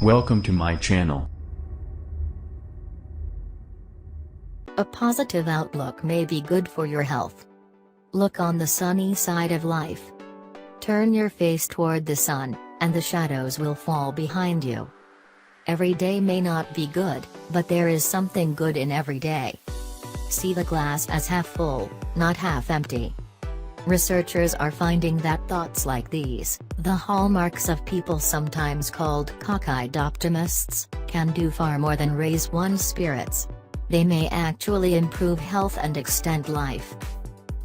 Welcome to my channel. A positive outlook may be good for your health. Look on the sunny side of life. Turn your face toward the sun, and the shadows will fall behind you. Every day may not be good, but there is something good in every day. See the glass as half full, not half empty. Researchers are finding that thoughts like these, the hallmarks of people sometimes called cockeyed optimists, can do far more than raise one's spirits. They may actually improve health and extend life.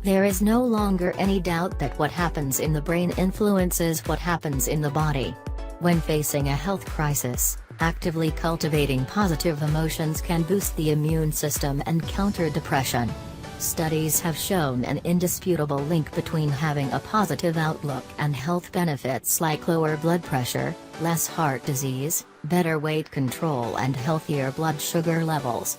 There is no longer any doubt that what happens in the brain influences what happens in the body. When facing a health crisis, actively cultivating positive emotions can boost the immune system and counter depression. Studies have shown an indisputable link between having a positive outlook and health benefits like lower blood pressure, less heart disease, better weight control and healthier blood sugar levels.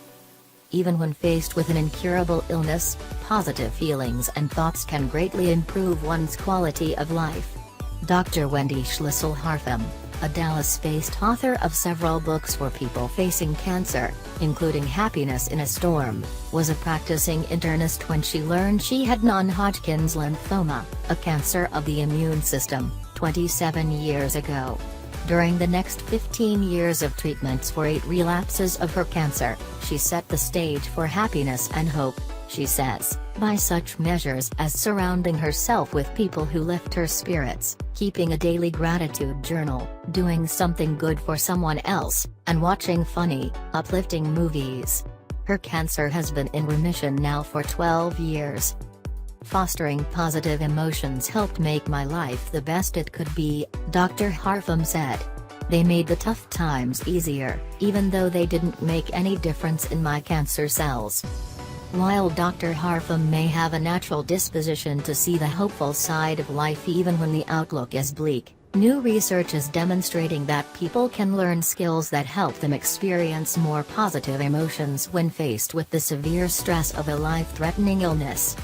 Even when faced with an incurable illness, positive feelings and thoughts can greatly improve one's quality of life. Dr. Wendy Schlissel-Harfem, a Dallas-based author of several books for people facing cancer, including Happiness in a Storm, was a practicing internist when she learned she had non-Hodgkin's lymphoma, a cancer of the immune system, 27 years ago. During the next 15 years of treatments for 8 relapses of her cancer, she set the stage for happiness and hope, she says, by such measures as surrounding herself with people who lift her spirits, keeping a daily gratitude journal, doing something good for someone else, and watching funny, uplifting movies. Her cancer has been in remission now for 12 years. Fostering positive emotions helped make my life the best it could be, Dr. Harfem said. They made the tough times easier, even though they didn't make any difference in my cancer cells. While Dr. Harfem may have a natural disposition to see the hopeful side of life even when the outlook is bleak, new research is demonstrating that people can learn skills that help them experience more positive emotions when faced with the severe stress of a life-threatening illness.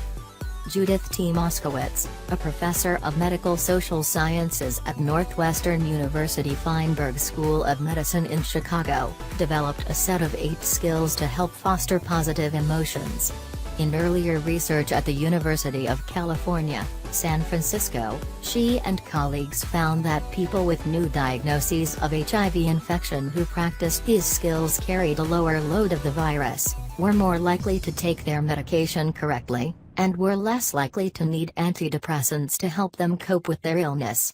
Judith T. Moskowitz, a professor of medical social sciences at Northwestern University Feinberg School of Medicine in Chicago, developed a set of 8 skills to help foster positive emotions. In earlier research at the University of California, San Francisco, she and colleagues found that people with new diagnoses of HIV infection who practiced these skills carried a lower load of the virus, were more likely to take their medication correctly, and were less likely to need antidepressants to help them cope with their illness.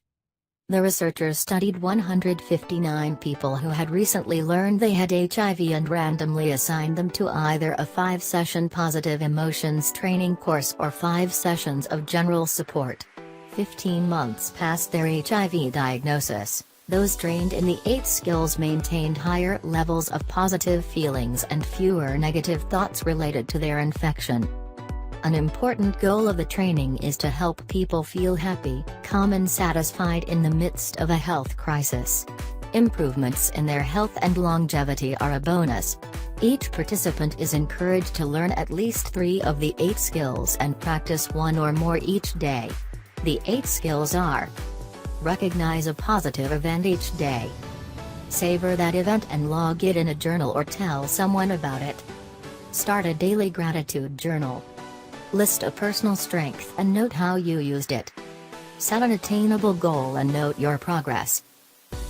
The researchers studied 159 people who had recently learned they had HIV and randomly assigned them to either a 5-session positive emotions training course or 5 sessions of general support. 15 months past their HIV diagnosis, those trained in the 8 skills maintained higher levels of positive feelings and fewer negative thoughts related to their infection. An important goal of the training is to help people feel happy, calm and satisfied in the midst of a health crisis. Improvements in their health and longevity are a bonus. Each participant is encouraged to learn at least 3 of the 8 skills and practice 1 or more each day. The 8 skills are: recognize a positive event each day. Savor that event and log it in a journal or tell someone about it. Start a daily gratitude journal. List a personal strength and note how you used it. Set an attainable goal and note your progress.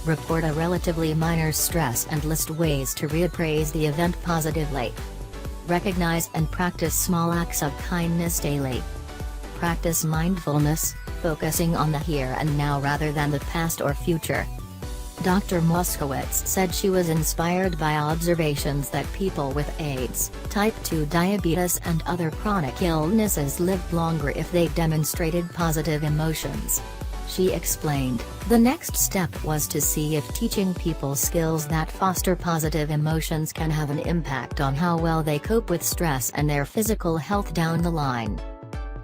Report a relatively minor stress and list ways to reappraise the event positively. Recognize and practice small acts of kindness daily. Practice mindfulness, focusing on the here and now rather than the past or future. Dr. Moskowitz said she was inspired by observations that people with AIDS, type 2 diabetes and other chronic illnesses lived longer if they demonstrated positive emotions. She explained, the next step was to see if teaching people skills that foster positive emotions can have an impact on how well they cope with stress and their physical health down the line.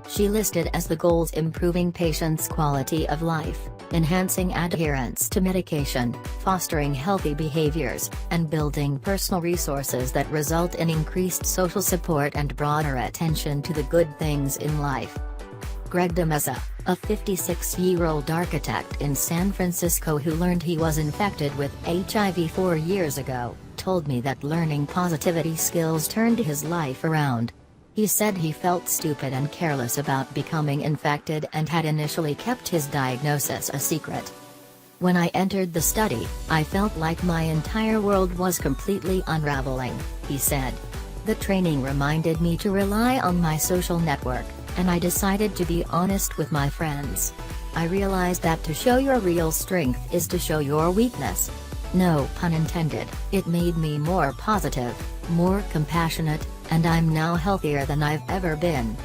She listed as the goals improving patients' quality of life, enhancing adherence to medication, fostering healthy behaviors, and building personal resources that result in increased social support and broader attention to the good things in life. Greg DeMeza, a 56-year-old architect in San Francisco who learned he was infected with HIV 4 years ago, told me that learning positivity skills turned his life around. He said he felt stupid and careless about becoming infected and had initially kept his diagnosis a secret. When I entered the study, I felt like my entire world was completely unraveling, he said. The training reminded me to rely on my social network, and I decided to be honest with my friends. I realized that to show your real strength is to show your weakness. No pun intended. It made me more positive, more compassionate, and I'm now healthier than I've ever been.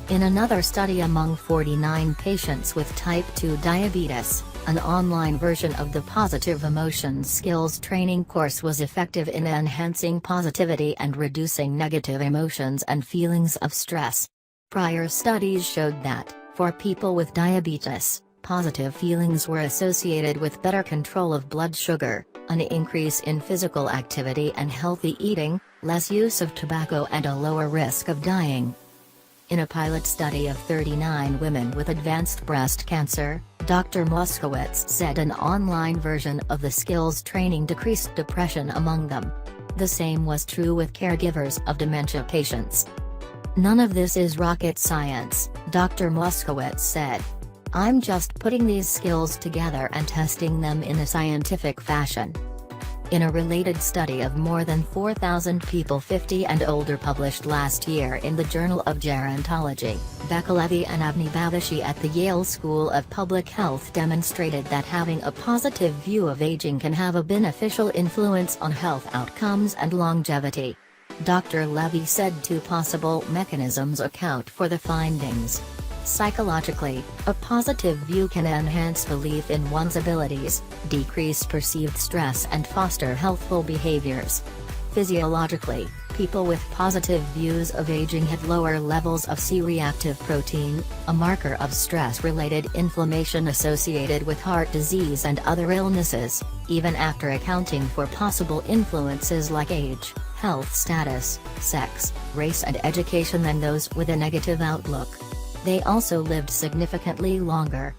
In another study among 49 patients with type 2 diabetes, an online version of the Positive Emotions Skills training course was effective in enhancing positivity and reducing negative emotions and feelings of stress. Prior studies showed that, for people with diabetes, positive feelings were associated with better control of blood sugar, an increase in physical activity and healthy eating, less use of tobacco and a lower risk of dying. In a pilot study of 39 women with advanced breast cancer, Dr. Moskowitz said an online version of the skills training decreased depression among them. The same was true with caregivers of dementia patients. None of this is rocket science, Dr. Moskowitz said. I'm just putting these skills together and testing them in a scientific fashion. In a related study of more than 4,000 people 50 and older published last year in the Journal of Gerontology, Becca Levy and Avni Bhaveshi at the Yale School of Public Health demonstrated that having a positive view of aging can have a beneficial influence on health outcomes and longevity. Dr. Levy said two possible mechanisms account for the findings. Psychologically, a positive view can enhance belief in one's abilities, decrease perceived stress and foster healthful behaviors. Physiologically, people with positive views of aging had lower levels of C-reactive protein, a marker of stress-related inflammation associated with heart disease and other illnesses, even after accounting for possible influences like age, health status, sex, race and education than those with a negative outlook. They also lived significantly longer.